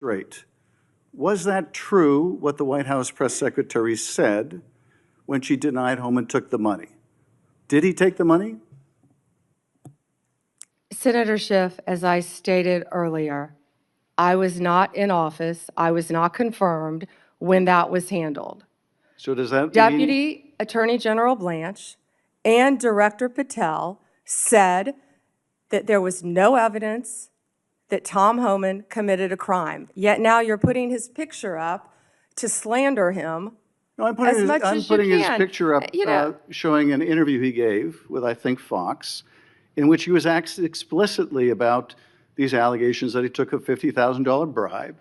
straight. Was that true, what the White House press secretary said when she denied Homan took the money? Did he take the money? Senator Schiff, as I stated earlier, I was not in office. I was not confirmed when that was handled. So does that mean... Deputy Attorney General Blanche and Director Patel said that there was no evidence that Tom Homan committed a crime. Yet now you're putting his picture up to slander him. No, I'm putting, his picture up showing an interview he gave with, I think, Fox, in which he was asked explicitly about these allegations that he took a $50,000 bribe,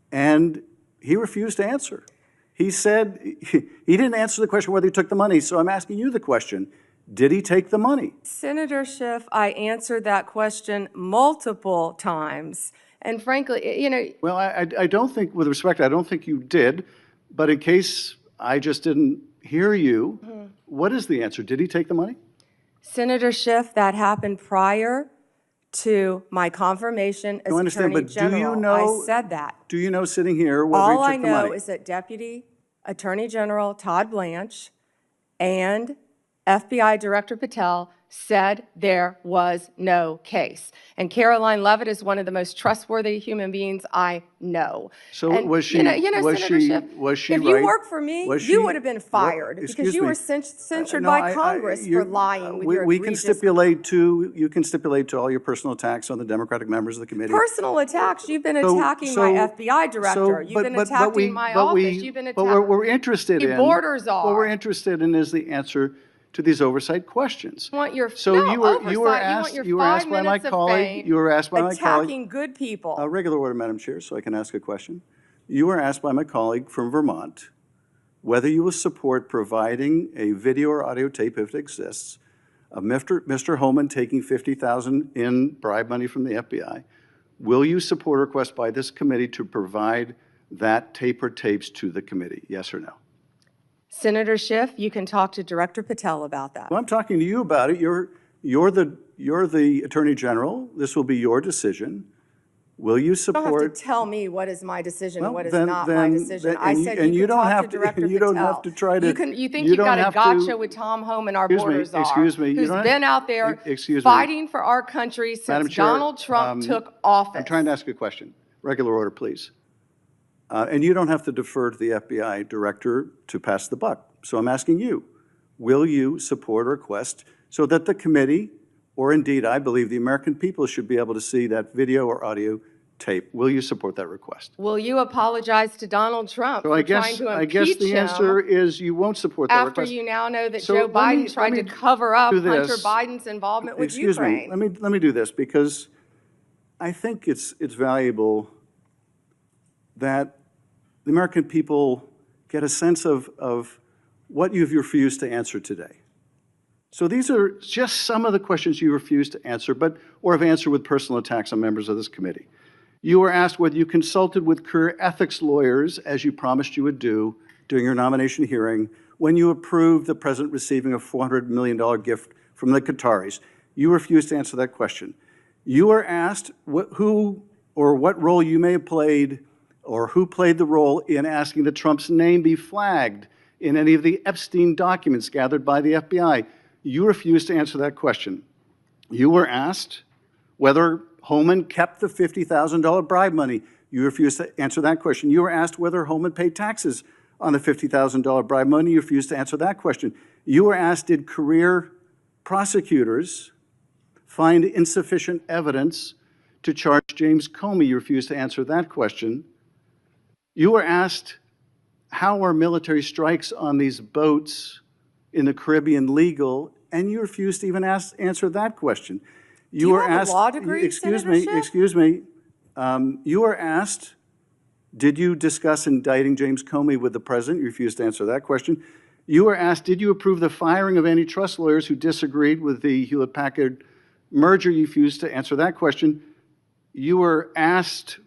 and he refused to answer. He said he didn't answer the question whether he took the money, so I'm asking you the question. Did he take the money? Senator Schiff, I answered that question multiple times. And frankly, you know... Well, I don't think, with respect, I don't think you did. But in case I just didn't hear you, what is the answer? Did he take the money? Senator Schiff, that happened prior to my confirmation as Attorney General. I said that. Do you know, sitting here, whether he took the money? All I know is that Deputy Attorney General Todd Blanche and FBI Director Patel said there was no case. And Caroline Leavitt is one of the most trustworthy human beings I know. So and, was she, was she if right? You worked for me, you would have been fired because you were censured by Congress for lying with your egregious... You can stipulate to all your personal attacks on the Democratic members of the committee. Personal attacks? You've been attacking my FBI director. You've been attacking my office. You've been attacking... What we're interested in... borders are. What we're interested in is the answer to these oversight questions. You want your you were asked by my colleague. You were asked by my colleague. Attacking good people. Regular order, Madam Chair, so I can ask a question. You were asked by my colleague from Vermont whether you will support providing a video or audio tape, if it exists, of Mr. Homan taking $50,000 in bribe money from the FBI. Will you support a request by this committee to provide that tape or tapes to the committee? Yes or no? Senator Schiff, you can talk to Director Patel about that. Well, I'm talking to you about it. You're the Attorney General. This will be your decision. Will you support? You don't have to tell me what is my decision and what is not my decision. I said you can talk to Director Patel. You don't have to try to. You think you've got a gotcha with Tom Homan, our borders are. Excuse me. Who's been out there fighting for our country since Donald Trump took office. I'm trying to ask a question. Regular order, please. And you don't have to defer to the FBI director to pass the buck. So I'm asking you, will you support a request so that the committee, or indeed I believe the American people, should be able to see that video or audio tape? Will you support that request? Will you apologize to Donald Trump for trying to impeach him? I guess the answer is you won't support that request. After you now know that Joe Biden tried to cover up Hunter Biden's involvement with Ukraine. Let me do this, because I think it's valuable that the American people get a sense of what you've refused to answer today. So these are just some of the questions you refused to answer, or have answered with personal attacks on members of this committee. You were asked whether you consulted with career ethics lawyers, as you promised you would do during your nomination hearing, when you approved the president receiving a $400 million gift from the Qataris. You refused to answer that question. You were asked who or what role you may have played, or who played the role in asking that Trump's name be flagged in any of the Epstein documents gathered by the FBI. You refused to answer that question. You were asked whether Homan kept the $50,000 bribe money. You refused to answer that question. You were asked whether Homan paid taxes on the $50,000 bribe money. You refused to answer that question. You were asked, did career prosecutors find insufficient evidence to charge James Comey? You refused to answer that question. You were asked, how are military strikes on these boats in the Caribbean legal? And you refused to even answer that question. You were asked, a law degree, excuse me. You were asked, did you discuss indicting James Comey with the president? You refused to answer that question. You were asked, did you approve the firing of antitrust lawyers who disagreed with the Hewlett-Packard merger? You refused to answer that question. You were asked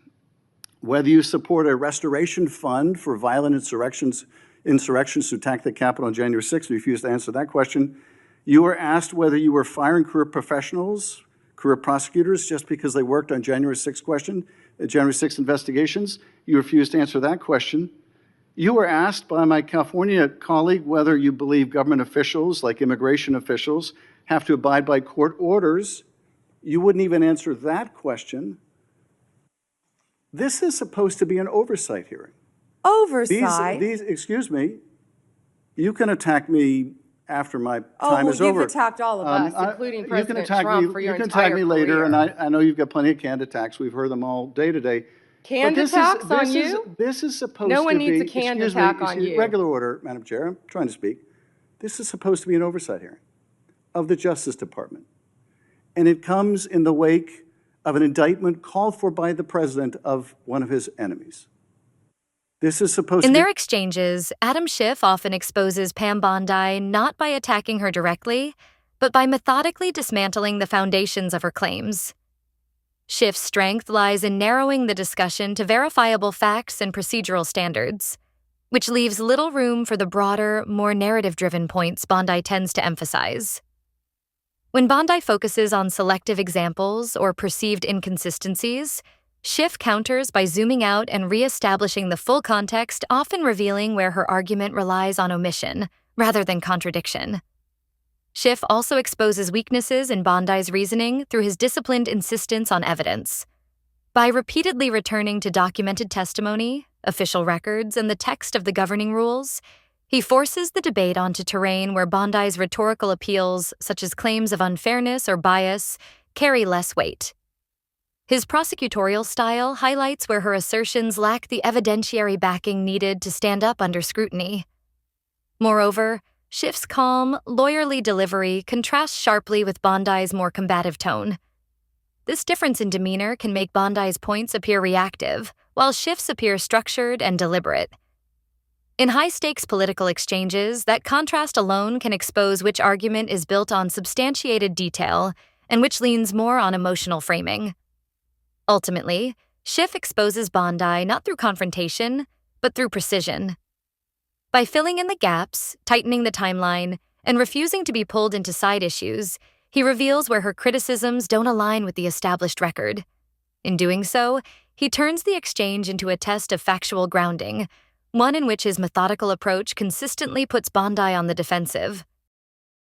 whether you support a restoration fund for violent insurrections to attack the Capitol on January 6th. You refused to answer that question. You were asked whether you were firing career career prosecutors just because they worked on January 6th investigations. You refused to answer that question. You were asked by my California colleague whether you believe government officials, like immigration officials, have to abide by court orders. You wouldn't even answer that question. This is supposed to be an oversight hearing. Oversight? Excuse me, you can attack me after my time is over. You've attacked all of us, including President Trump, for your entire You can attack me later, career. and I know you've got plenty of canned attacks. We've heard them all day today. Canned attacks on you? This is supposed to be... No one needs a canned attack on you. Regular order, Madam Chair, I'm trying to speak. This is supposed to be an oversight hearing of the Justice Department. And it comes in the wake of an indictment called for by the president of one of his enemies. This is supposed to be... In their exchanges, Adam Schiff often exposes Pam Bondi not by attacking her directly, but by methodically dismantling the foundations of her claims. Schiff's strength lies in narrowing the discussion to verifiable facts and procedural standards, which leaves little room for the broader, more narrative-driven points Bondi tends to emphasize. When Bondi focuses on selective examples or perceived inconsistencies, Schiff counters by zooming out and re-establishing the full context, often revealing where her argument relies on omission rather than contradiction. Schiff also exposes weaknesses in Bondi's reasoning through his disciplined insistence on evidence. By repeatedly returning to documented testimony, official records, and the text of the governing rules, he forces the debate onto terrain where Bondi's rhetorical appeals, such as claims of unfairness or bias, carry less weight. His prosecutorial style highlights where her assertions lack the evidentiary backing needed to stand up under scrutiny. Moreover, Schiff's calm, lawyerly delivery contrasts sharply with Bondi's more combative tone. This difference in demeanor can make Bondi's points appear reactive, while Schiff's appear structured and deliberate. In high-stakes political exchanges, that contrast alone can expose which argument is built on substantiated detail and which leans more on emotional framing. Ultimately, Schiff exposes Bondi not through confrontation, but through precision. By filling in the gaps, tightening the timeline, and refusing to be pulled into side issues, he reveals where her criticisms don't align with the established record. In doing so, he turns the exchange into a test of factual grounding, one in which his methodical approach consistently puts Bondi on the defensive.